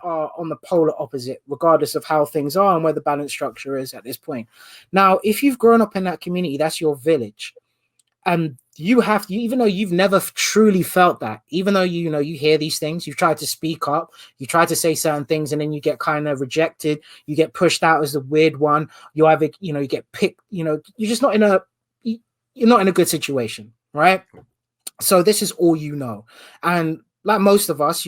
are on the polar opposite, regardless of how things are and where the balance structure is at this point. Now, if you've grown up in that community, that's your village. And even though you've never truly felt that, even though you hear these things, you've tried to speak up, you try to say certain things, and then you get kind of rejected, you get pushed out as the weird one, you either you get picked, you're just not you're not in a good situation, right? So this is all and like most of us,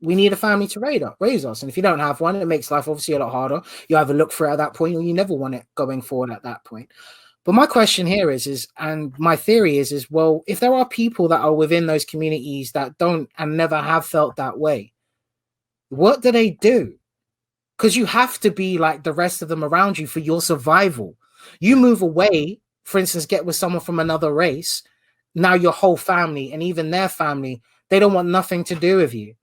we need a family to raise us, and if you don't have one, it makes life obviously a lot harder. You either look for it at that point, or you never want it going forward at that point. But my question here and my theory is, well, if there are people that are within those communities that don't and never have felt that way, what do they do? Because you have to be like the rest of them around you for your survival. You move away, for instance, get with someone from another race, now your whole family and even their family, they don't want nothing to do with you.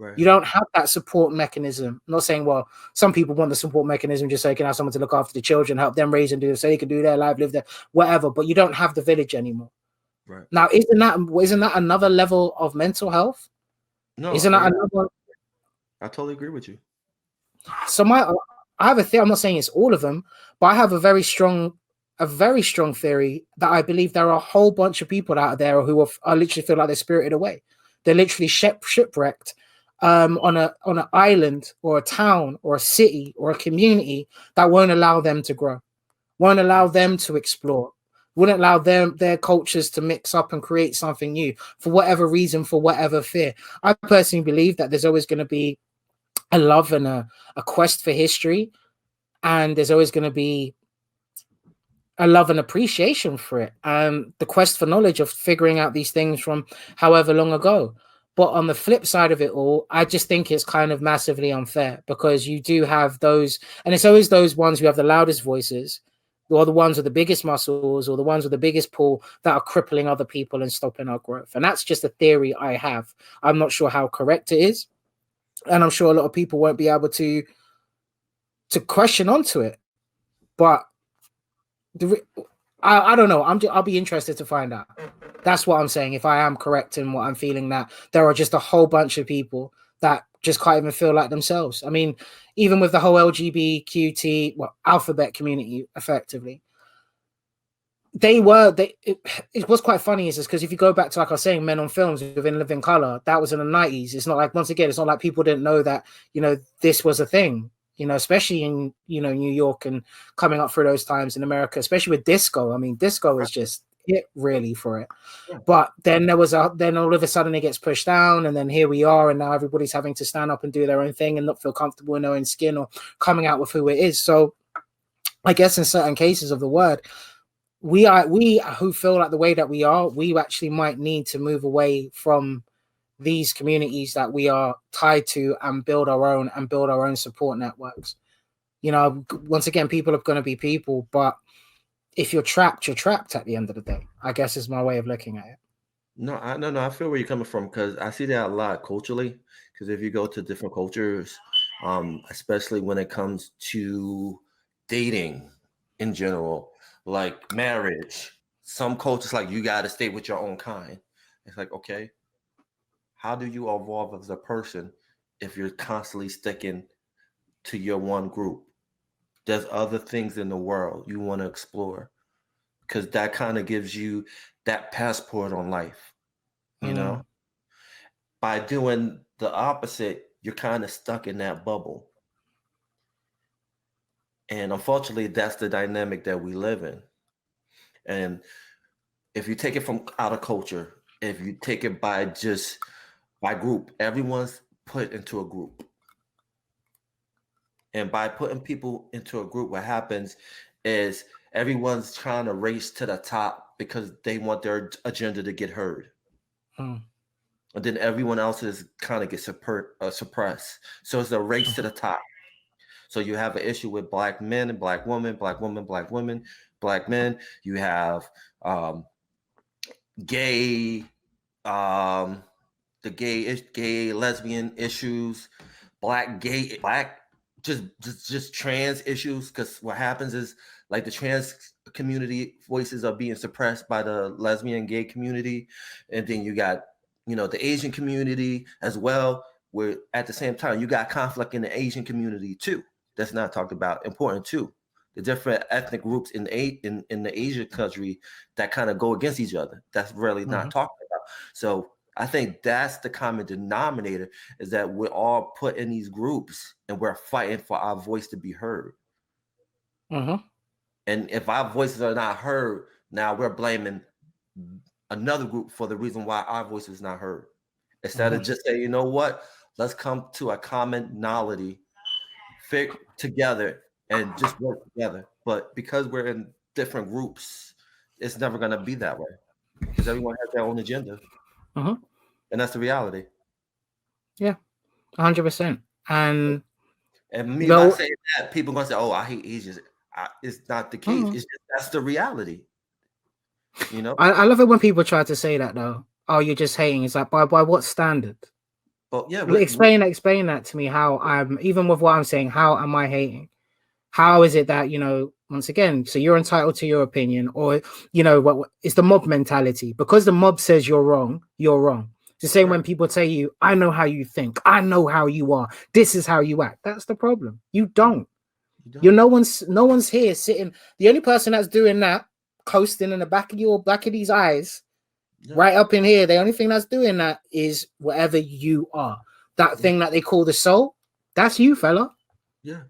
Right. You don't have that support mechanism. I'm not saying, well, some people want the support mechanism just so they can have someone to look after the children, help them raise and do so they can do their life, live there, whatever. But you don't have the village anymore. Right. Now, isn't that another level of mental health? No, isn't that another? I totally agree with you. So I have a theory. I'm not saying it's all of them, but I have a very strong theory that I believe there are a whole bunch of people out there who are literally feel like they're spirited away. They're literally shipwrecked. On an island or a town or a city or a community that won't allow them to grow, won't allow them to explore, wouldn't allow their cultures to mix up and create something new for whatever reason, for whatever fear. I personally believe that there's always going to be a love and a quest for history, and there's always going to be a love and appreciation for it, and the quest for knowledge of figuring out these things from however long ago. But on the flip side of it all, I just think it's kind of massively unfair, because you do have those, and it's always those ones who have the loudest voices, or the ones with the biggest muscles, or the ones with the biggest pull that are crippling other people and stopping our growth. And that's just a theory I have. I'm not sure how correct it is, and I'm sure a lot of people won't be able to question onto it. But I don't know. I'll be interested to find out. That's what I'm saying. If I am correct in what I'm feeling, that there are just a whole bunch of people that just can't even feel like themselves. I mean, even with the whole LGBTQT, alphabet community, effectively, it was quite funny is because if you go back to, like I was saying, Men on Films within Living Color, that was in the 90s. It's not like, once again, it's not like people didn't know that, this was a thing. Especially in, New York and coming up through those times in America, especially with disco. I mean, disco is just it really for it. But then then all of a sudden it gets pushed down, and then here we are, and now everybody's having to stand up and do their own thing and not feel comfortable in their own skin or coming out with who it is. So I guess in certain cases of the word, we who feel like the way that we are, we actually might need to move away from these communities that we are tied to and build our own support networks. Once again, people are going to be people, but if you're trapped at the end of the day, I guess is my way of looking at it. No, I feel where you're coming from, because I see that a lot culturally. Because if you go to different cultures, especially when it comes to dating in general, like marriage, some cultures like you got to stay with your own kind. It's like, okay, how do you evolve as a person if you're constantly sticking to your one group? There's other things in the world you want to explore, because that kind of gives you that passport on life. By doing the opposite, you're kind of stuck in that bubble. And unfortunately, that's the dynamic that we live in. And if you take it from out of culture, if you take it by group, everyone's put into a group. And by putting people into a group, what happens is everyone's trying to race to the top because they want their agenda to get heard. And then everyone else's kind of gets suppressed. So it's a race to the top. So you have an issue with Black men and Black women, Black women, Black women, Black men. You have gay, the gay lesbian issues, Black just trans issues. Because what happens is, like, the trans community voices are being suppressed by the lesbian gay community, and then you got the Asian community as well. where at the same time you got conflict in the Asian community too. That's not talked about. Important too. The different ethnic groups in the Asian country that kind of go against each other. That's really not talked about. So I think that's the common denominator, is that we're all put in these groups and we're fighting for our voice to be heard. And if our voices are not heard, now we're blaming another group for the reason why our voice is not heard. Instead of just saying, you know what, let's come to a commonality, fit together, and just work together. But because we're in different groups, it's never going to be that way, because everyone has their own agenda. And that's the reality. Yeah, 100%. And me not saying that, people going to say, oh, I hate Asians. It's not the case. It's just, that's the reality. You know, I love it when people try to say that though. Oh, you're just hating. It's like, by what standard? Well, yeah. Explain that to me. How I'm, even with what I'm saying, how am I hating? How is it that, you know, once again, so you're entitled to your opinion, or, you know, what it's the mob mentality. Because the mob says you're wrong, you're wrong. It's the same when people tell you, I know how you think, I know how you are, this is how you act. That's the problem. You don't. You're no one's here sitting. The only person that's doing that, coasting in the back of these eyes, right up in here, the only thing that's doing that is whatever you are. That thing that they call the soul, that's you, fella. Yeah.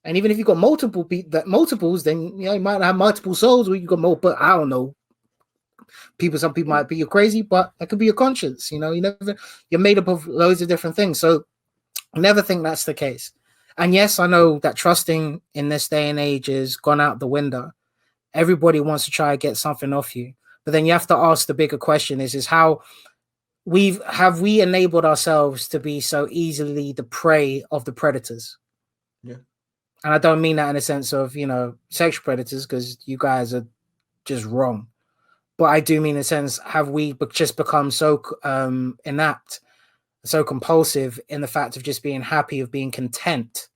And even if you've got multiples, then, you know, you might have multiple souls where you got more, but I don't know. Some people might be you're crazy, but that could be your conscience. You know, you're made up of loads of different things. So I never think that's the case. And yes, I know that trusting in this day and age has gone out the window. Everybody wants to try to get something off you. But then you have to ask the bigger question is how we enabled ourselves to be so easily the prey of the predators? Yeah. And I don't mean that in a sense of, you know, sexual predators, because you guys are just wrong. But I do mean in a sense, have we just become so inept, so compulsive in the fact of just being happy, of being content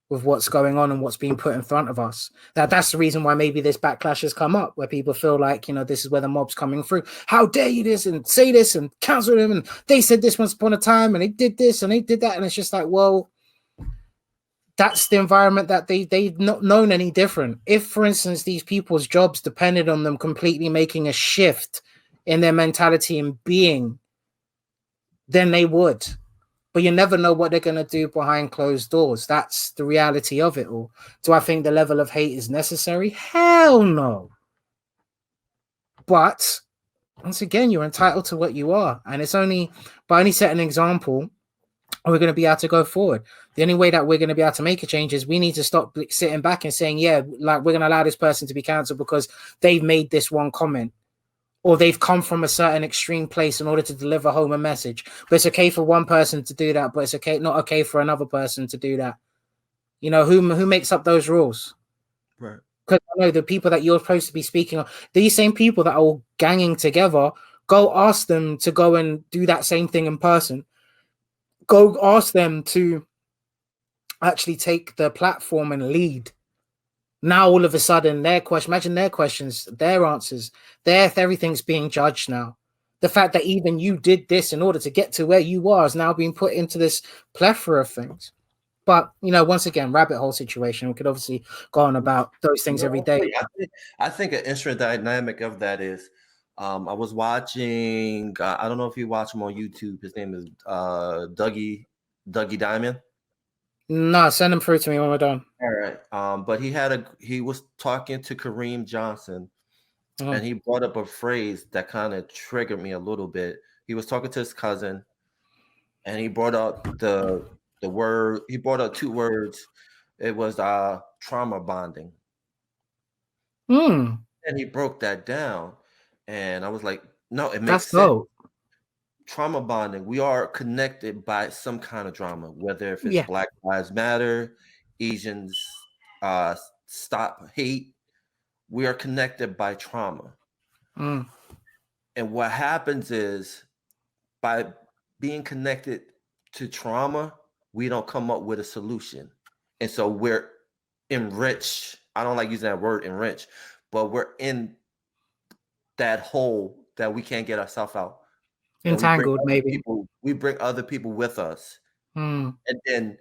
with what's going on and what's being put in front of us? That's the reason why maybe this backlash has come up, where people feel like, you know, this is where the mob's coming through. How dare you this and say this and cancel them, and they said this once upon a time and they did this and they did that, and it's just like, well, that's the environment that they've not known any different. If, for instance, these people's jobs depended on them completely making a shift in their mentality and being, then they would. But you never know what they're going to do behind closed doors. That's the reality of it all. Do I think the level of hate is necessary? Hell no. But once again, you're entitled to what you are. And it's only by only setting an example, we're going to be able to go forward. The only way that we're going to be able to make a change is we need to stop sitting back and saying, yeah, like, we're going to allow this person to be cancelled because they've made this one comment, or they've come from a certain extreme place in order to deliver home a message. But it's okay for one person to do that, but it's not okay for another person to do that. You know, who makes up those rules? Right. Because I know the people that you're supposed to be speaking of, these same people that are all ganging together, go ask them to go and do that same thing in person. Go ask them to actually take the platform and lead. Now all of a sudden imagine their questions, their answers, everything's being judged now. The fact that even you did this in order to get to where you are is now being put into this plethora of things. But, you know, once again, rabbit hole situation. We could obviously go on about those things every day. I think an interesting dynamic of that is, I was watching, I don't know if you watch him on YouTube. His name is Dougie Diamond. No, send him through to me when we're done. All right. But he was talking to Kareem Johnson, and he brought up a phrase that kind of triggered me a little bit. He was talking to his cousin, and he brought up the word. He brought up two words. It was trauma bonding. And he broke that down, and I was like, no, it makes sense. Dope. Trauma bonding. We are connected by some kind of drama, whether if it's Black Lives Matter, Asians stop hate. We are connected by trauma. And what happens is, by being connected to trauma, we don't come up with a solution. And so we're enriched. I don't like using that word, enriched, but we're in that hole that we can't get ourselves out. and we bring Entangled, other maybe. people. We bring other people with us, Hmm. and then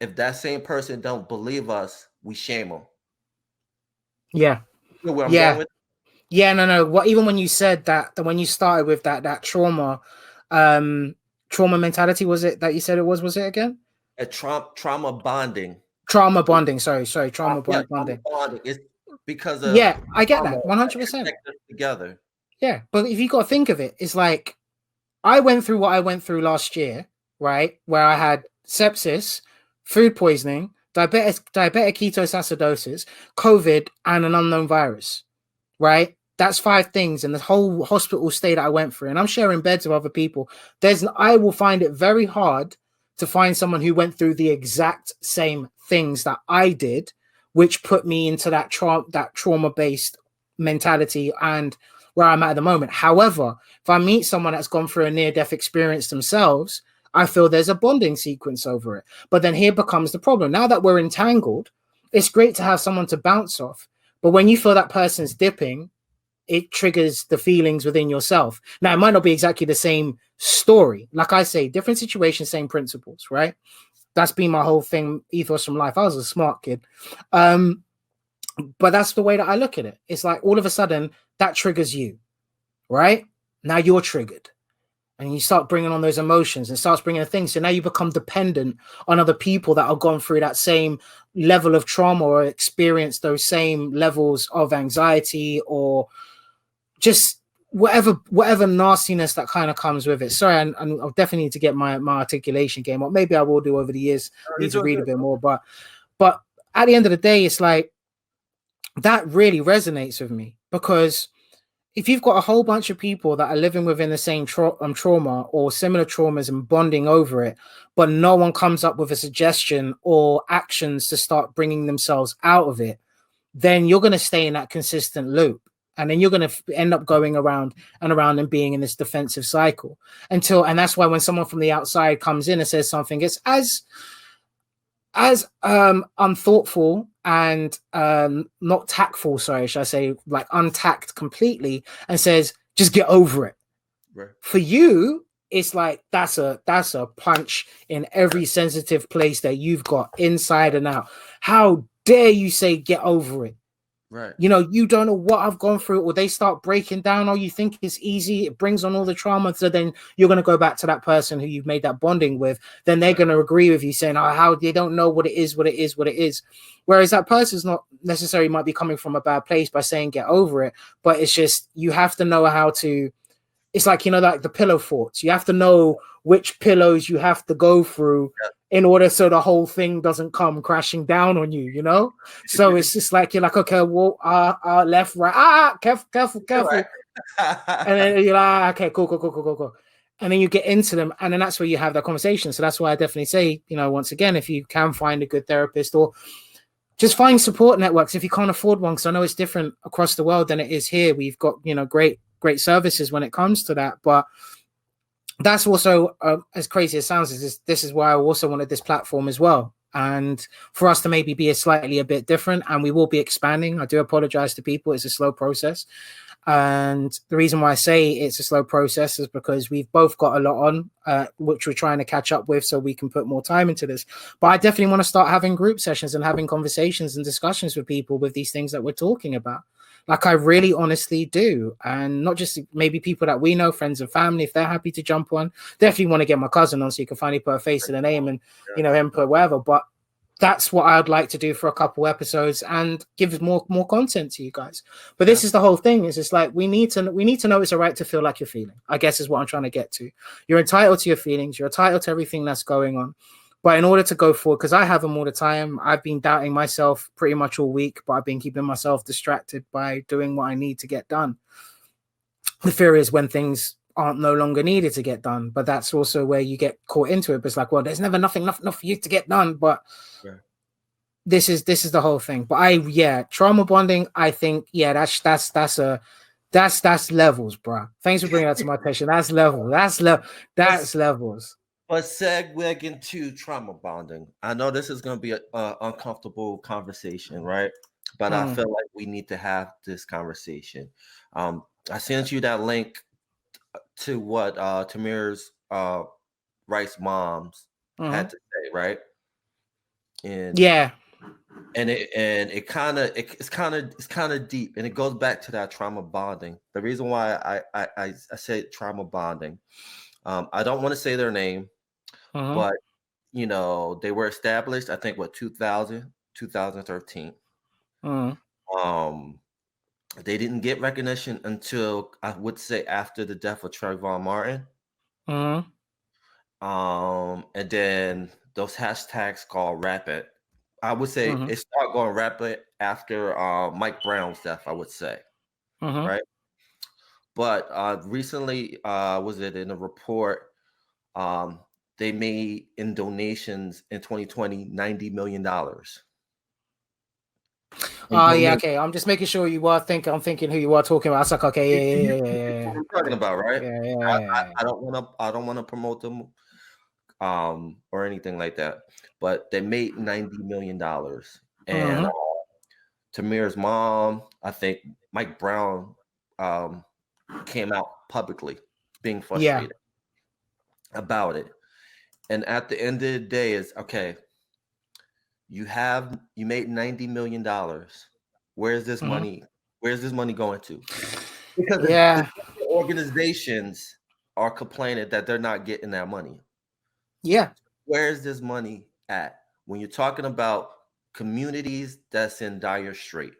if that same person don't believe us, we shame them. Yeah. You know where I'm going Yeah. with? Yeah, no. What even when you said that when you started with that trauma, trauma mentality, was it that you said it was it again? A trauma bonding. Trauma bonding. Sorry, Yeah, trauma bonding. bonding. It's because of Yeah, I get trauma that that 100%. connect us together. Yeah, but if you got to think of it, it's like I went through what I went through last year, right? Where I had sepsis, food poisoning, diabetic ketoacidosis, COVID, and an unknown virus, right? That's 5 things in the whole hospital stay that I went through. And I'm sharing beds with other people. I will find it very hard to find someone who went through the exact same things that I did, which put me into that trauma-based mentality and where I'm at the moment. However, if I meet someone that's gone through a near-death experience themselves, I feel there's a bonding sequence over it. But then here becomes the problem. Now that we're entangled, it's great to have someone to bounce off. But when you feel that person's dipping, it triggers the feelings within yourself. Now, it might not be exactly the same story. Like I say, different situations, same principles, right? That's been my whole thing, ethos from life. I was a smart kid. But that's the way that I look at it. It's like all of a sudden that triggers you, right? Now you're triggered and you start bringing on those emotions and starts bringing things. So now you become dependent on other people that have gone through that same level of trauma or experience those same levels of anxiety or just whatever nastiness that kind of comes with it. Sorry, I'll definitely need to get my articulation game up. Maybe I will do over the years. You're Need to doing read a good, bit bro. more, but at the end of the day, it's like that really resonates with me because if you've got a whole bunch of people that are living within the same trauma or similar traumas and bonding over it, but no one comes up with a suggestion or actions to start bringing themselves out of it, then you're going to stay in that consistent loop. And then you're going to end up going around and around and being in this defensive cycle and that's why when someone from the outside comes in and says something, it's as unthoughtful and not tactful, sorry, should I say, like untact completely, and says, just get over it. Right. For you, it's like that's a punch in every sensitive place that you've got inside and out. How dare you say get over it? Right. You know, you don't know what I've gone through, or they start breaking down, or you think it's easy, it brings on all the trauma. So then you're going to go back to that person who you've made that bonding with. Then they're going to agree with you saying, oh, how they don't know what it is. Whereas that person's not necessarily might be coming from a bad place by saying get over it. But it's just, you have to know how to, it's like, you know, like the pillow forts. You have to know which pillows you have to go through in order so the whole thing doesn't come crashing down on you, you know? So it's just like, you're like, okay, well, left, right, careful. Right. And then you're like, okay, cool. And then you get into them, and then that's where you have that conversation. So that's why I definitely say, you know, once again, if you can find a good therapist or just find support networks if you can't afford one, because I know it's different across the world than it is here. We've got, you know, great services when it comes to that, but that's also as crazy as it sounds, this is why I also wanted this platform as well, and for us to maybe be a bit different, and we will be expanding. I do apologize to people, it's a slow process, and the reason why I say it's a slow process is because we've both got a lot on which we're trying to catch up with so we can put more time into this. But I definitely want to start having group sessions and having conversations and discussions with people with these things that we're talking about. Like I really honestly do. And not just maybe people that we know, friends and family, if they're happy to jump on. Definitely want to get my cousin on so you can finally put a face to the name and, you know, him put whatever. But that's what I'd like to do for a couple episodes and give more content to you guys. But this is the whole thing. Is it's like we need to know it's all right to feel like you're feeling, I guess is what I'm trying to get to. You're entitled to your feelings. You're entitled to everything that's going on. But in order to go forward, because I have them all the time, I've been doubting myself pretty much all week, but I've been keeping myself distracted by doing what I need to get done. The fear is when things aren't no longer needed to get done, but that's also where you get caught into it. But it's like, well, there's never enough for you to get done. But this is the whole thing. But trauma bonding, I think, that's levels, bro. Thanks for bringing that to my attention. That's levels. But segue into trauma bonding. I know this is going to be an uncomfortable conversation, right? But I feel like we need to have this conversation. I sent you that link to what Tamir's Rice moms had to say, right? And yeah, it kind of it's kind of deep, and it goes back to that trauma bonding. The reason why I say trauma bonding, I don't want to say their name, but you know, they were established, I think, what, 2013. They didn't get recognition until, I would say, after the death of Trayvon Martin. And then those hashtags called rapid. I would say it started going rapid after Mike Brown's death, I would say. Right? But recently, was it in a report, they made in donations in 2020 $90 million. Oh yeah, okay. I'm just making sure you are thinking. I'm thinking who you are talking about. It's like, okay, yeah. What I'm talking about, right? Yeah. I don't want to promote them, or anything like that. But they made $90 million, and Tamir's mom, I think Mike Brown, came out publicly being frustrated about it. And at the end of the day, is okay. You made $90 million. Where's this money? Where's this money going to? Because the organizations are complaining that they're not getting that money. Yeah. Where's this money at? When you're talking about communities that's in dire strait,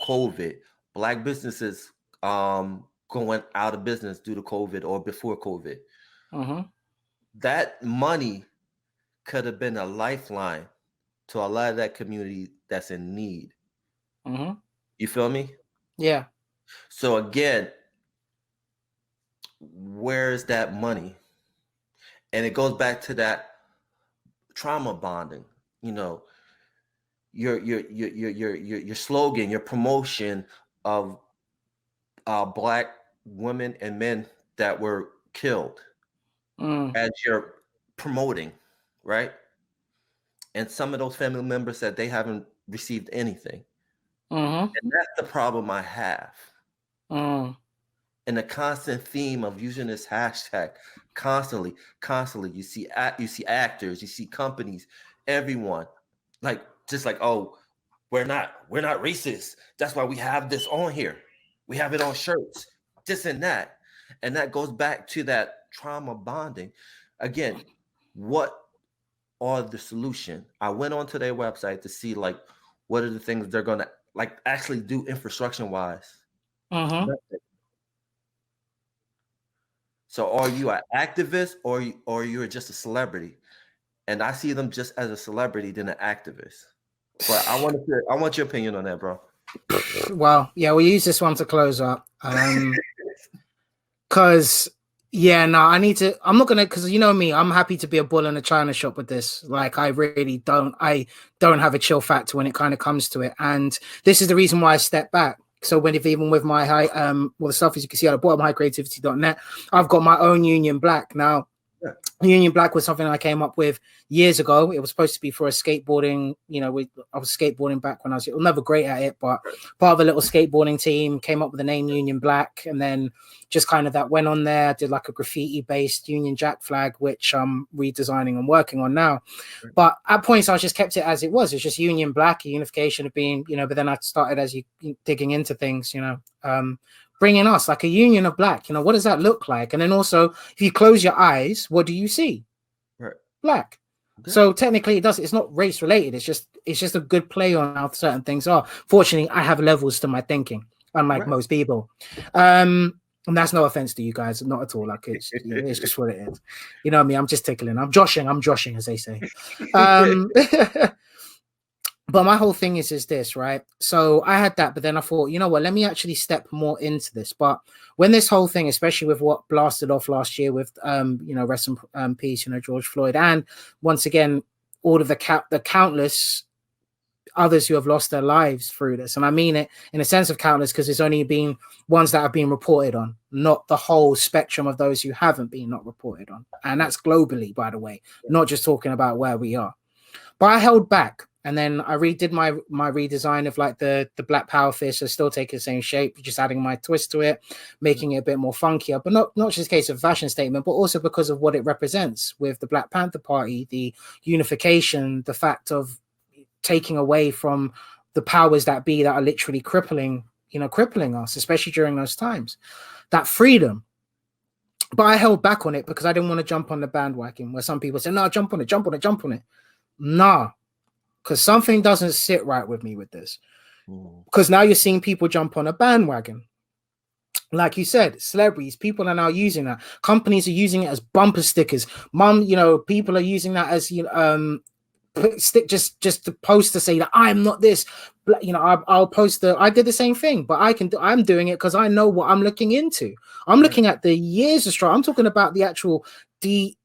COVID, Black businesses going out of business due to COVID or before COVID, that money could have been a lifeline to a lot of that community that's in need. You feel me? Yeah. So again, where's that money? And it goes back to that trauma bonding. You know, your slogan, your promotion of Black women and men that were killed, as you're promoting, right? And some of those family members said they haven't received anything. And that's the problem I have. And the constant theme of using this hashtag constantly, you see actors, you see companies, everyone, like, just like, oh, we're not racist. That's why we have this on here. We have it on shirts, this and that. And that goes back to that trauma bonding. Again, what are the solution? I went onto their website to see, like, what are the things they're gonna, like, actually do infrastructure wise. So are you an activist or you're just a celebrity? And I see them just as a celebrity than an activist. But I want your opinion on that, bro. Well, yeah, we'll use this one to close up. Cause I need to, I'm not gonna, cause you know me, I'm happy to be a bull in a china shop with this. Like, I don't have a chill factor when it kind of comes to it. And this is the reason why I step back. So even with my the stuff, as you can see at the bottom, highcreativity.net, I've got my own Union Black. Now, Union Black was something I came up with years ago. It was supposed to be for a skateboarding, I was skateboarding back when I was never great at it, but part of a little skateboarding team, came up with the name Union Black, and then just kind of that went on there. I did like a graffiti-based Union Jack flag, which I'm redesigning and working on now. But at points, I just kept it as it was. It's just Union Black, a unification of being, but then I started, as you digging into things, bringing us like a union of Black. What does that look like? And then also, if you close your eyes, what do you see? Black. Okay. So technically, it's not race related. It's just a good play on how certain things are. Fortunately, I have levels to my thinking, unlike most people. And that's no offense to you guys, not at all. Like, it's just what it is. You know me, I'm just tickling. I'm joshing, as they say. But my whole thing is this, right? So I had that, but then I thought, you know what, let me actually step more into this. But when this whole thing, especially with what blasted off last year with, rest in peace, George Floyd, and once again, all of the countless others who have lost their lives through this. And I mean it in a sense of countless, because there's only been ones that have been reported on, not the whole spectrum of those who haven't been not reported on. And that's globally, by the way, not just talking about where we are. But I held back. And then I redid my redesign of like the black power fist, so still taking the same shape, just adding my twist to it, making it a bit more funkier, but not just a case of fashion statement, but also because of what it represents with the Black Panther Party, the unification, the fact of taking away from the powers that be that are literally crippling us, especially during those times, that freedom. But I held back on it because I didn't want to jump on the bandwagon where some people say, no, jump on it. Nah, because something doesn't sit right with me with this. Because now you're seeing people jump on a bandwagon. Like you said, celebrities, people are now using that. Companies are using it as bumper stickers. People are using that as, stick just to post to say that I'm not this. I'll post I did the same thing, but I'm doing it because I know what I'm looking into. I'm looking at the years of struggle. I'm talking about the actual the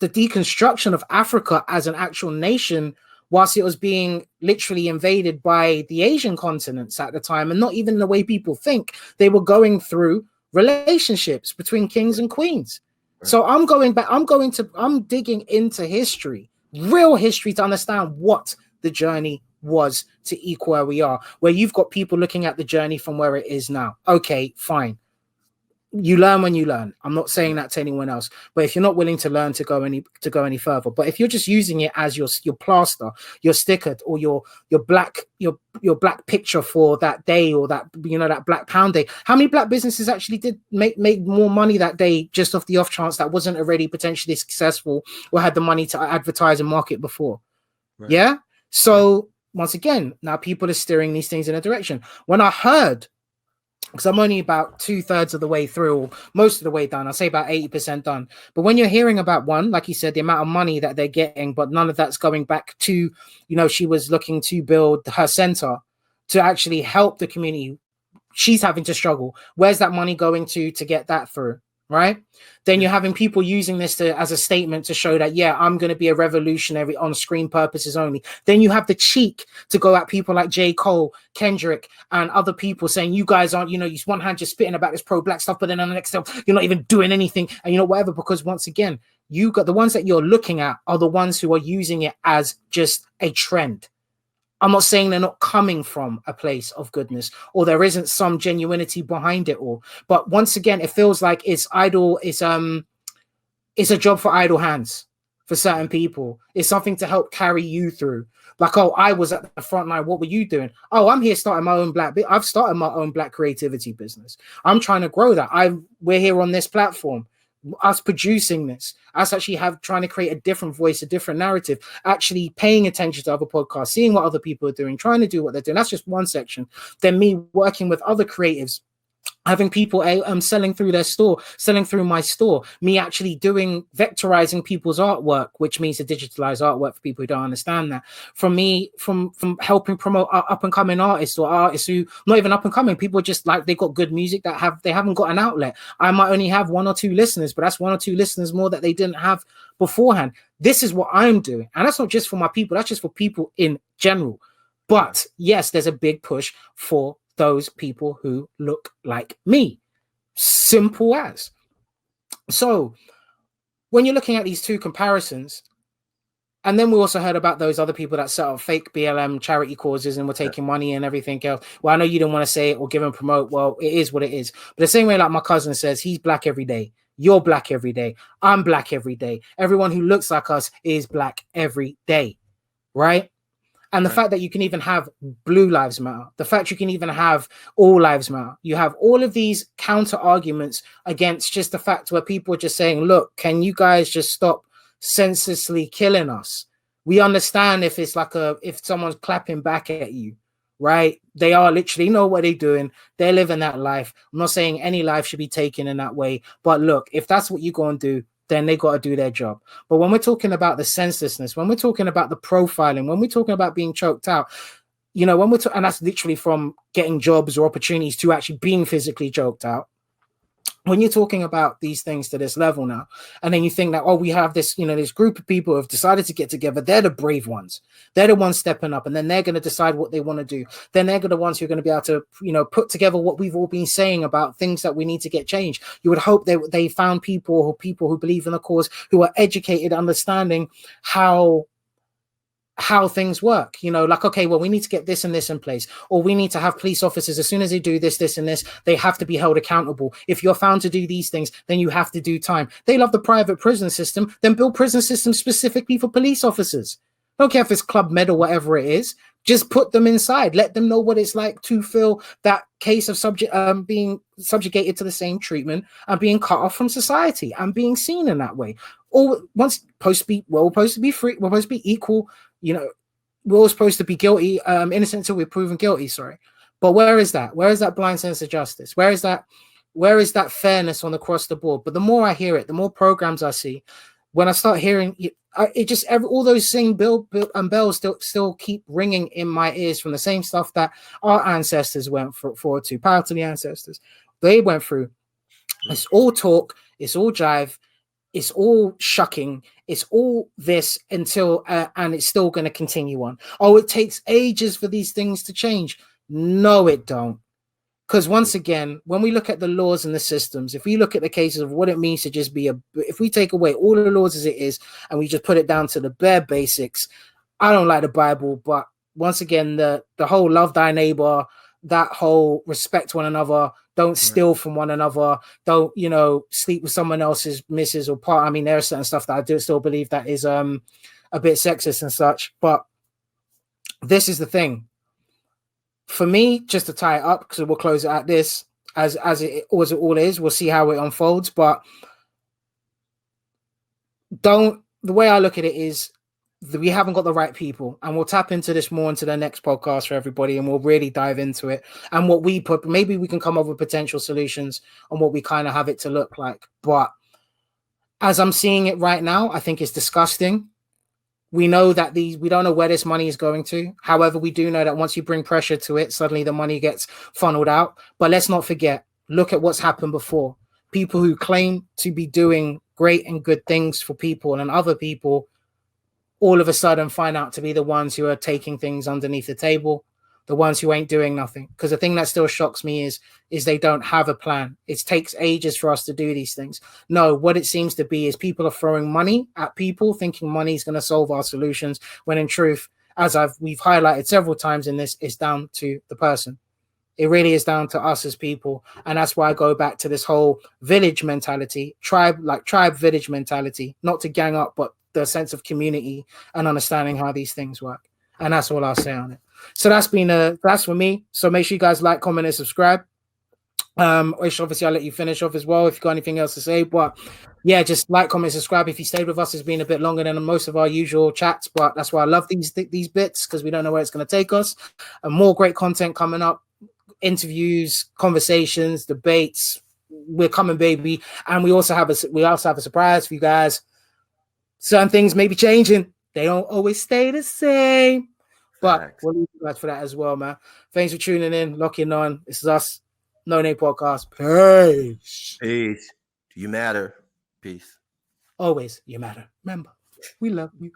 deconstruction of Africa as an actual nation, whilst it was being literally invaded by the Asian continents at the time, and not even the way people think. They were going through relationships between kings and queens. Right. So I'm going back. I'm digging into history, real history, to understand what the journey was to equal where we are, where you've got people looking at the journey from where it is now. Okay, fine. You learn when you learn. I'm not saying that to anyone else, but if you're not willing to learn to go any further, but if you're just using it as your plaster, your sticker, or your black picture for that day, or that that Black Pound Day, how many black businesses actually did make more money that day just off the off chance that wasn't already potentially successful or had the money to advertise and market before? Right. Yeah. So once again, now people are steering these things in a direction. When I heard, because I'm only about 2/3 of the way through, or most of the way done, I'll say about 80% done. But when you're hearing about one, like you said, the amount of money that they're getting, but none of that's going back to, she was looking to build her center to actually help the community. She's having to struggle. Where's that money going to get that through? Right? Then you're having people using this as a statement to show that, yeah, I'm going to be a revolutionary on screen purposes only. Then you have the cheek to go at people like J. Cole, Kendrick, and other people saying, you guys aren't, you one hand just spitting about this pro-black stuff, but then on the next step, you're not even doing anything, and whatever, because once again, you got the ones that you're looking at are the ones who are using it as just a trend. I'm not saying they're not coming from a place of goodness, or there isn't some genuinity behind it all. But once again, it feels like it's idle. It's a job for idle hands for certain people. It's something to help carry you through. Like, oh, I was at the front line. What were you doing? Oh, I'm here starting my own I've started my own black creativity business. I'm trying to grow that. We're here on this platform. Us producing this, us actually trying to create a different voice, a different narrative, actually paying attention to other podcasts, seeing what other people are doing, trying to do what they're doing. That's just one section. Then me working with other creatives, having people selling through their store, selling through my store, me actually vectorizing people's artwork, which means to digitalize artwork for people who don't understand that. From me, from helping promote up and coming artists, or artists who not even up and coming, people just like, they got good music that they haven't got an outlet. I might only have 1 or 2 listeners, but that's 1 or 2 listeners more that they didn't have beforehand. This is what I'm doing, and that's not just for my people, that's just for people in general. But yes, there's a big push for those people who look like me. Simple as. So when you're looking at these two comparisons, and then we also heard about those other people that set up fake BLM charity causes and were taking money and everything else. Well, I know you don't want to say it or give and promote. Well, it is what it is. But the same way, like my cousin says, he's black every day. You're black every day. I'm black every day. Everyone who looks like us is black every day. Right? And the fact that you can even have Blue Lives Matter, the fact you can even have All Lives Matter, you have all of these counter arguments against just the fact where people are just saying, look, can you guys just stop senselessly killing us? We understand if it's like if someone's clapping back at you, right? They are literally know what they're doing. They're living that life. I'm not saying any life should be taken in that way. But look, if that's what you're going to do, then they got to do their job. But when we're talking about the senselessness, when we're talking about the profiling, when we're talking about being choked out, when we're and that's literally from getting jobs or opportunities to actually being physically choked out. When you're talking about these things to this level now, and then you think that, oh, we have this, this group of people who have decided to get together. They're the brave ones. They're the ones stepping up, and then they're going to decide what they want to do. Then they're the ones who are going to be able to, put together what we've all been saying about things that we need to get changed. You would hope they found people who believe in the cause, who are educated, understanding how how things work, you know, like, okay, well, we need to get this and this in place, or we need to have police officers, as soon as they do this, this, and this, they have to be held accountable. If you're found to do these things, then you have to do time. They love the private prison system, then build prison systems specifically for police officers. Don't care if it's Club Med or whatever it is, just put them inside, let them know what it's like to feel that case of being subjugated to the same treatment and being cut off from society and being seen in that way. Or once supposed to be, we're all supposed to be free, we're supposed to be equal. You know, we're all supposed to be guilty, innocent until we're proven guilty. Sorry, but where is that? Where is that blind sense of justice? Where is that fairness on across the board? But the more I hear it, the more programs I see. When I start hearing it, just all those same bells still keep ringing in my ears from the same stuff that our ancestors went forward to. Power to the ancestors, they went through. It's all talk. It's all jive. It's all shucking. It's all this until, and it's still going to continue on. Oh, it takes ages for these things to change. No, it don't. Because once again, when we look at the laws and the systems, if we look at the cases of what it means to just be if we take away all of the laws as it is, and we just put it down to the bare basics, I don't like the Bible, but once again, the whole love thy neighbor, that whole respect one another, don't steal from one another, don't, you know, sleep with someone else's missus or part. I mean, there's certain stuff that I do still believe that is a bit sexist and such, but this is the thing. For me, just to tie it up, because we'll close it at this, as it all is, we'll see how it unfolds, but the way I look at it is, we haven't got the right people, and we'll tap into this more into the next podcast for everybody, and we'll really dive into it and what we put. Maybe we can come up with potential solutions on what we kind of have it to look like. But as I'm seeing it right now, I think it's disgusting. We know that we don't know where this money is going to. However, we do know that once you bring pressure to it, suddenly the money gets funneled out. But let's not forget, look at what's happened before. People who claim to be doing great and good things for people and other people all of a sudden find out to be the ones who are taking things underneath the table, the ones who ain't doing nothing. Because the thing that still shocks me is they don't have a plan. It takes ages for us to do these things. No, what it seems to be is people are throwing money at people, thinking money is going to solve our solutions, when in truth, as we've highlighted several times in this, it's down to the person. It really is down to us as people. And that's why I go back to this whole village mentality, tribe village mentality, not to gang up, but the sense of community and understanding how these things work. And that's all I'll say on it. So that's for me. So make sure you guys like, comment, and subscribe. Which obviously I'll let you finish off as well if you've got anything else to say. But yeah, just like, comment, subscribe. If you stayed with us, it's been a bit longer than most of our usual chats, but that's why I love these bits, because we don't know where it's going to take us. And more great content coming up, interviews, conversations, debates. We're coming, baby. And we also have a surprise for you guys. Certain things may be changing. They don't always stay the same. But we'll leave you guys for that as well, man. Thanks for tuning in, locking on. This is us, No Name Podcast. Peace. Peace. You matter. Peace. Always, you matter. Remember, we love you.